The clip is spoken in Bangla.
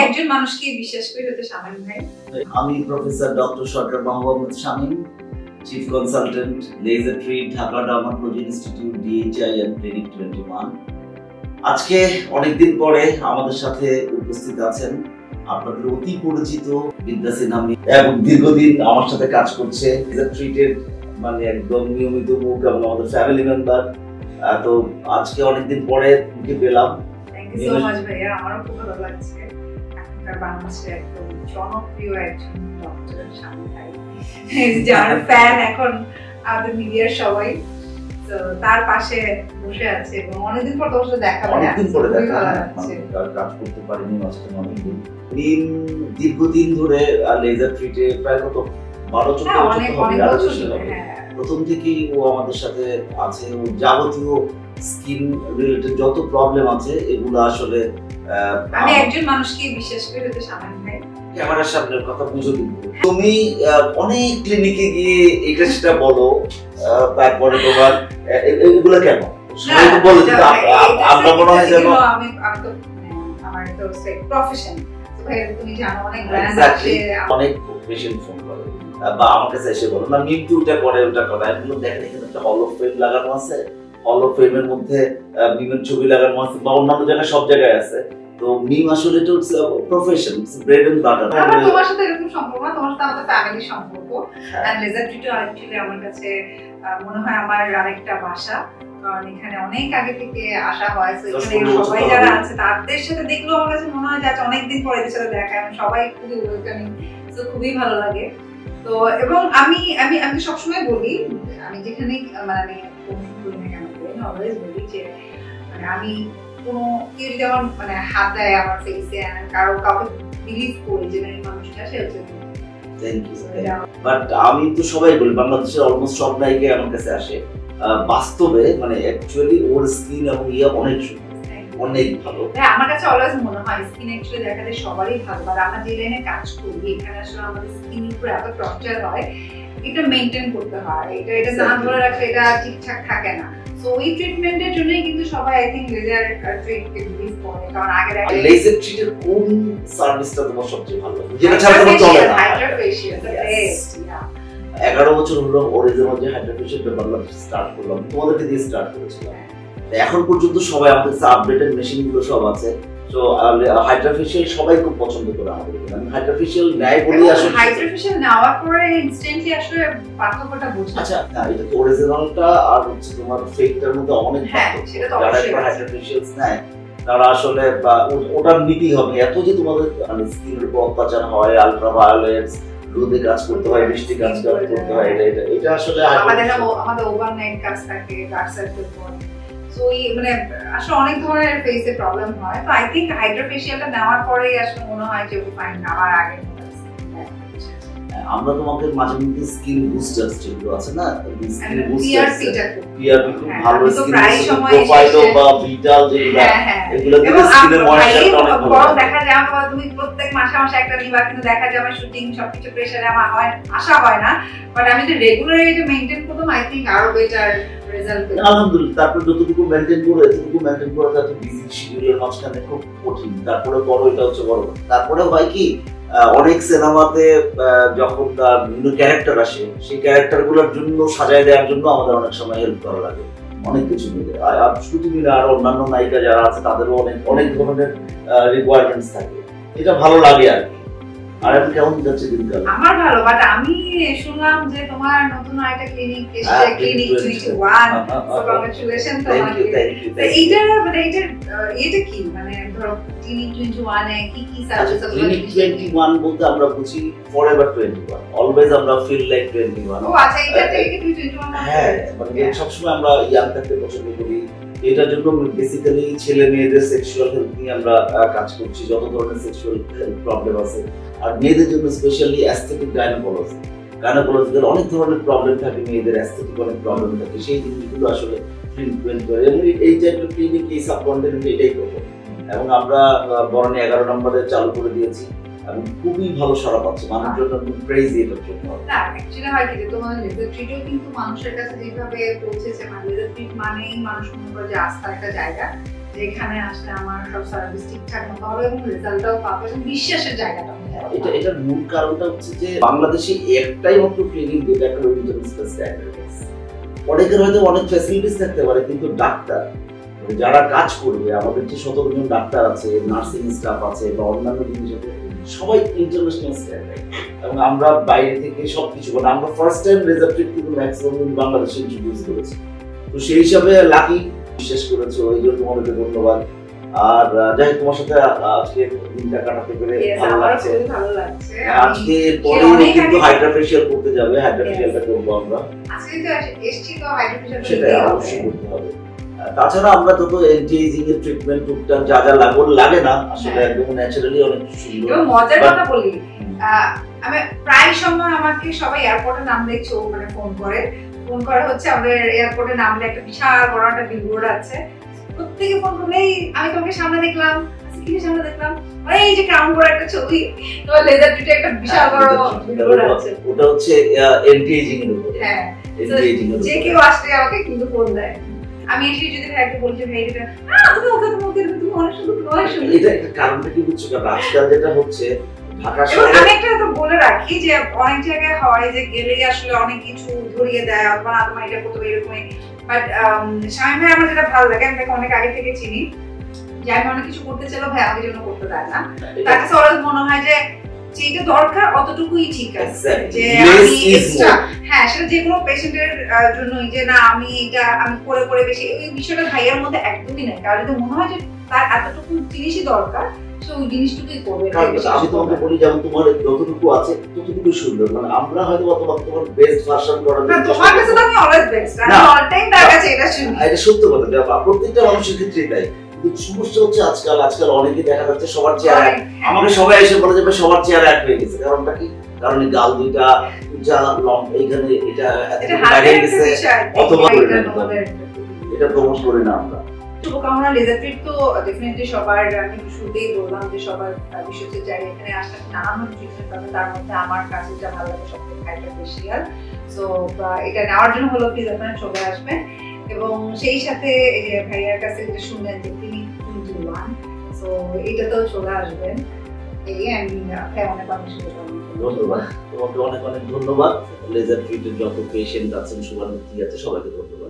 একজন মানুষকে বিশ্বাস করে হতে শামীম ভাই। আমি professor doctor Sarkar Mohammad Shamim, chief consultant, laser treat, Dhaka dermatology institute, DHI and clinic 21। আজকে অনেকদিন পরে আমাদের সাথে উপস্থিত আছেন আপনাদের অতি পরিচিত বিদ্যা সিনহা এবং দীর্ঘদিন আমার সাথে কাজ করছে, লেজার ট্রিটের মানে একদম নিয়মিত মুখ এবং আমাদের ফ্যামিলি মেম্বার। তো আজকে অনেকদিন পরে মুখে পেলাম। থ্যাংক ইউ সো মাচ ভাইয়া, আমারও খুব ভালো লাগছে। এখনকার বাংলাদেশে একদম জনপ্রিয় একজন ডক্টর শামীম ভাই, যার ফ্যান এখন আমাদের মিডিয়ার সবাই। তো তার পাশে বসে আছে এবং অনেকদিন পর তোর সাথে দেখা হলো। অনেকদিন পরে দেখা, কাজ করতে পারিনি মাঝখানে অনেকদিন। দীর্ঘদিন ধরে লেজার ট্রিটে প্রায় কত 12-14 বছর হবে। প্রথম থেকেই ও আমাদের সাথে আছে। ও যাবতীয় স্কিন রিলেটেড যত প্রবলেম আছে এগুলো আসলে আমি একজন মানুষকে বিশ্বাস করে হতে শামীম ভাই। ক্যামেরার সামনে কথা বুঝে দিব। তুমি অনেক ক্লিনিকে গিয়ে এটা সেটা বলো, তারপরে তোমার এগুলো কেন সবাই তো বলে যে আমরা মনে হয় যেন আমি তো আমার তো প্রফেশন, ভাই তুমি জানো অনেক ব্র্যান্ড আছে, অনেক পেশেন্ট ফোন করে বা আমার কাছে এসে বলো না মিমটি ওটা করে এগুলো দেখেন এখানে একটা হল অফ ফেম লাগানো আছে, হল অফ ফেমের মধ্যে মিমের ছবি লাগানো আছে বা অন্যান্য জায়গায় সব জায়গায় আছে। তো মিম আসলে এটা প্রফেশন, ব্রেড এন্ড বাটার। আমার তোমার সাথে এরকম সম্পর্ক না, তোমার সাথে আমাদের ফ্যামিলি সম্পর্ক। এন্ড লেজার ট্রিটও অ্যাকচুয়ালি আমার কাছে মনে হয় আমার আরেকটা বাসা, কারণ এখানে অনেক আগে থেকে আসা হয়। তো এখানে সবাই যারা আছে তাদের সাথে দেখলেও আমার কাছে মনে হয় যে আচ্ছা অনেকদিন পরে এদের সাথে দেখা, সবাই খুবই ওয়েলকামিং, তো খুবই ভালো লাগে। তো এবং আমি আমি আমি সবসময় বলি, আমি যেখানে মানে আমি কোনো করি না কেন বলি না, অলওয়েজ বলি যে মানে আমি কোনো কেউ যদি আমার মানে হাত দেয় আমার ফেসে, কাউকে বিলিভ করি যে এই মানুষটা সে হচ্ছে। বাট আমি তো সবাই বলি বাংলাদেশের অলমোস্ট সব নায়িকা আমার কাছে আসে, বাস্তবে মানে অ্যাকচুয়ালি ওর স্কিন এবং অনেক অনেক ভালো। আমার কাছে অলওয়েজ মনে হয় স্কিন অ্যাকচুয়ালি দেখা যায় সবারই ভালো, আর আমরা যে লাইনে কাজ করি এখানে আসলে আমাদের স্কিন উপর এত টর্চার হয়, এটা মেইনটেইন করতে হয়, এটা না ধরে রাখলে এটা ঠিকঠাক থাকে না। সো ওই ট্রিটমেন্টের জন্যই কিন্তু সবাই আই থিংক লেজার ট্রিটকে বিলিভ করে, কারণ আগে লেজার ট্রিটের কোন সার্ভিসটা তোমার সবচেয়ে ভালো লাগে যেটা ছাড়া তোমার চলে না? Hydrofacial, the best. 11 বছর হলো অরিজিনাল যে হাইড্রোফেশিয়াল বাংলাদেশে স্টার্ট করলাম, তোমাদেরকে দিয়ে স্টার্ট করেছিলাম। এখন পর্যন্ত সবাই আমাদের কাছে আপডেটেড মেশিনগুলো সব আছে। তো হাইড্রোফেশিয়াল সবাই খুব পছন্দ করে আমাদের। আমি হাইড্রোফেশিয়াল নেয় বলি আসলে হাইড্রোফেশিয়াল নেওয়ার পরে ইনস্ট্যান্টলি আসলে পার্থক্যটা বোঝা। আচ্ছা না, এটা তো অরিজিনালটা আর হচ্ছে তোমার ফেকটার মধ্যে অনেক পার্থক্য। যারা একবার হাইড্রোফেশিয়াল নেয় তারা আসলে ওটার নিতেই হবে। এত যে তোমাদের মানে স্কিনের উপর অত্যাচার হয়, আলট্রাভায়োলেটস, রোদে কাজ করতে হয়, বৃষ্টি কাজ করতে হয়, এটা আসলে আমাদের ওভারনাইট কাজ থাকে, ডার্ক সার্কেল পড়ে। সো মানে আসলে অনেক ধরনের ফেসে প্রবলেম হয়। তো আই থিংক হাইড্রোফেশিয়ালটা নেওয়ার পরেই আসলে মনে হয় যে ফাইন আবার আগে আমরা তোমাকে মাঝে মধ্যে স্কিন বুস্টারস যেগুলো আছে না, স্কিন বুস্টারস পিআরপি খুব ভালো স্কিন প্রোফাইল বা ভিটাল যেগুলো এগুলো দিয়ে স্কিনের ময়েশ্চারটা অনেক ভালো দেখা যায়। আমার তুমি প্রত্যেক মাসে মাসে একটা নিবা, কিন্তু দেখা যায় আমার শুটিং সবকিছু প্রেসারে আমার হয় আশা হয় না। বাট আমি যে রেগুলারলি এটা মেইনটেইন করতাম, আই থিংক আরো বেটার রেজাল্ট পেলাম আলহামদুলিল্লাহ। তারপর যতটুকু মেইনটেইন করো এতটুকু মেইনটেইন করাটা তো বিজি শিডিউলের মাঝখানে খুব কঠিন। তারপরে বড় এটা হচ্ছে বড়। তারপরে হয় কি অনেক সিনেমাতে যখন তার বিভিন্ন ক্যারেক্টার আসে, সেই ক্যারেক্টারগুলোর জন্য সাজায় দেওয়ার জন্য আমাদের অনেক সময় হেল্প করা লাগে, অনেক কিছু মিলে। আর শুধু মিলে আর অন্যান্য নায়িকা যারা আছে তাদেরও অনেক ধরনের রিকোয়ারমেন্টস থাকে। এটা ভালো লাগে আর কি। আর এখন কেমন যাচ্ছে দিনকাল? আমার ভালো, বাট আমি শুনলাম যে তোমার নতুন একটা ক্লিনিক এসেছে, ক্লিনিক 21। সো কংগ্রাচুলেশন তোমাকে। এইটা মানে এটা কি মানে ধরো ক্লিনিক 21 এ কি কি সার্ভিস আছে? ক্লিনিক 21 বলতে আমরা বুঝি ফরএভার 21, অলওয়েজ আমরা ফিল লাইক 21। ও আচ্ছা, এটা থেকে 21। হ্যাঁ, মানে সবসময় আমরা ইয়াং থাকতে পছন্দ করি। এটার জন্য বেসিক্যালি ছেলে মেয়েদের সেক্সুয়াল হেলথ নিয়ে আমরা কাজ করছি, যত ধরনের সেক্সুয়াল হেলথ প্রবলেম আছে। আর মেয়েদের জন্য স্পেশালি অ্যাস্থেটিক গাইনোকোলজিক্যাল অনেক ধরনের প্রবলেম থাকে, মেয়েদের অ্যাস্থেটিক অনেক প্রবলেম থাকে, সেই জিনিসগুলো আসলে ট্রিটমেন্ট করে। এবং এই টাইপের ক্লিনিক এই সাবকন্টিনেন্টে এটাই করবো। এবং আমরা বরণী 11 নম্বরে চালু করে দিয়েছি এবং খুবই ভালো সাড়া পাচ্ছে মানুষজন, প্রেজ এটার জন্য। না অ্যাকচুয়ালি হয় কি যে তোমার লেজার ট্রিটও কিন্তু মানুষের কাছে যেভাবে পৌঁছেছে, মানে লেজার ট্রিট মানেই মানুষ মনে করে যে আস্থার একটা জায়গা, যেখানে আসলে আমার সব সার্ভিস ঠিকঠাক মতো হবে এবং রেজাল্টটাও পাবো এবং বিশ্বাসের জায়গাটা হবে। এটার মূল কারণটা হচ্ছে যে বাংলাদেশে একটাই মাত্র ক্লিনিক যেটা একটা ইন্টারন্যাশনাল স্ট্যান্ডার্ড। অনেকের হয়তো অনেক ফ্যাসিলিটিস থাকতে পারে, কিন্তু ডাক্তার যারা কাজ করবে, আমাদের যে 17 জন ডাক্তার আছে, নার্সিং স্টাফ আছে বা অন্যান্য জিনিস আছে, সবাই ইন্টারন্যাশনাল স্ট্যান্ডার্ড। এবং আমরা বাইরে থেকে সবকিছু, মানে আমরা ফার্স্ট টাইম রেজাল্ট কিন্তু ম্যাক্সিমাম বাংলাদেশে ইন্ট্রোডিউস করেছি। তো সেই হিসাবে লাকি বিশেষ করেছো, এই জন্য তোমাদেরকে ধন্যবাদ। আর যাই তোমার সাথে আজকে দিনটা কাটাতে পেরে ভালো লাগছে। আজকে পরে কিন্তু হাইড্রা ফেশিয়াল করতে যাবে, হাইড্রা ফেশিয়ালটা করবো আমরা। আজকে তো এসছি তো হাইড্রা ফেশিয়াল সেটা অবশ্যই করতে হবে। তাছাড়া আমরা তো এন্টি এজিং এর ট্রিটমেন্ট টুকটাক যা যা লাগে না আসলে একদম ন্যাচারালি অনেক সুন্দর। এবং মজার কথা বলি, আমি প্রায় সময় আমাকে সবাই এয়ারপোর্টে নামলেই মানে ফোন করে হচ্ছে আমাদের এয়ারপোর্টে নামলে একটা বিশাল বড় একটা বিলবোর্ড আছে, প্রত্যেকে ফোন করলেই আমি তোমাকে সামনে দেখলাম, কি সামনে দেখলাম, এই যে ক্রাউন করে একটা ছবি, তোমার লেজার ট্রিটে একটা বিশাল বড় বিলবোর্ড আছে, ওটা হচ্ছে এন্টি এজিং এর উপর। হ্যাঁ, এন্টি এজিং এর উপর যে কেউ আসলে আমাকে কিন্তু ফোন দেয়। আমি এসে যদি ভাইকে বলি যে ভাই এটা তুমি ওকে তুমি অনেক সুন্দর, অনেক সুন্দর। এটা একটা কারণটা কি বুঝছো, কারণ আজকাল যেটা হচ্ছে ঢাকা শহরে, আমি একটা তো বলে রাখি যে অনেক জায়গায় হয় যে গেলেই আসলে অনেক কিছু ধরিয়ে দেয়, অথবা তোমার এটা করতে এরকমই। বাট শামীম ভাই আমার যেটা ভালো লাগে, আমি তাকে অনেক আগে থেকে চিনি, যে আমি অনেক কিছু করতে চাইলেও ভাই আমাকে জন্য করতে দেয় না। তার কাছে অলওয়েজ মনে হয় যে যেটা দরকার অতটুকুই ঠিক আছে, যে আমি এক্সট্রা, হ্যাঁ সেটা যে কোনো পেশেন্টের জন্যই, যে না আমি এটা আমি করে বেশি, ওই বিষয়টা ভাইয়ের মধ্যে একদমই নাই। কারণ যদি মনে হয় যে তার এতটুকু জিনিসই দরকার, সে ওই জিনিসটুকুই করবে। আমি তোমাকে বলি, যেমন তোমার যতটুকু আছে ততটুকু সুন্দর, মানে আমরা হয়তো তোমার বেস্ট ভার্সন করার জন্য, তোমার কাছে তো আমি অলওয়েজ বেস্ট, আমি অল টাইম তার কাছে এটা শুনি। এটা সত্য কথা, প্রত্যেকটা মানুষের ক্ষেত্রেই তাই। কিন্তু সমস্যা হচ্ছে আজকাল অনেকে দেখা যাচ্ছে সবার চেহারা, আমাকে সবাই এসে বলে যাবে সবার চেহারা এক হয়ে গেছে। কারণটা কি? কারণ গাল দুইটা যা লং এইখানে এটা বাইরে গেছে, অথবা এটা প্রমোট করি না আমরা। শুভকামনা। লেজার ট্রিট তো ডেফিনেটলি সবার, আমি শুরুতেই বললাম যে সবার বিশেষের জায়গায় এখানে আসলে নানান ট্রিটমেন্ট পাবে, তার মধ্যে আমার কাছে যা ভালো লাগে সবথেকে হাইড্রা ফেশিয়াল। সো এটা নেওয়ার জন্য হলো প্লিজ আপনারা চলে আসবেন। এবং সেই সাথে এই যে ভাইয়ার কাছে যেটা শুনলেন যে তিনি 21, সো এটাতেও চলে আসবেন। এই আমি অনেক ধন্যবাদ তোমাকে, অনেক ধন্যবাদ। লেজার ট্রিটের যত পেশেন্ট আছেন, শুভানুভূতি আছে, সবাইকে ধন্যবাদ।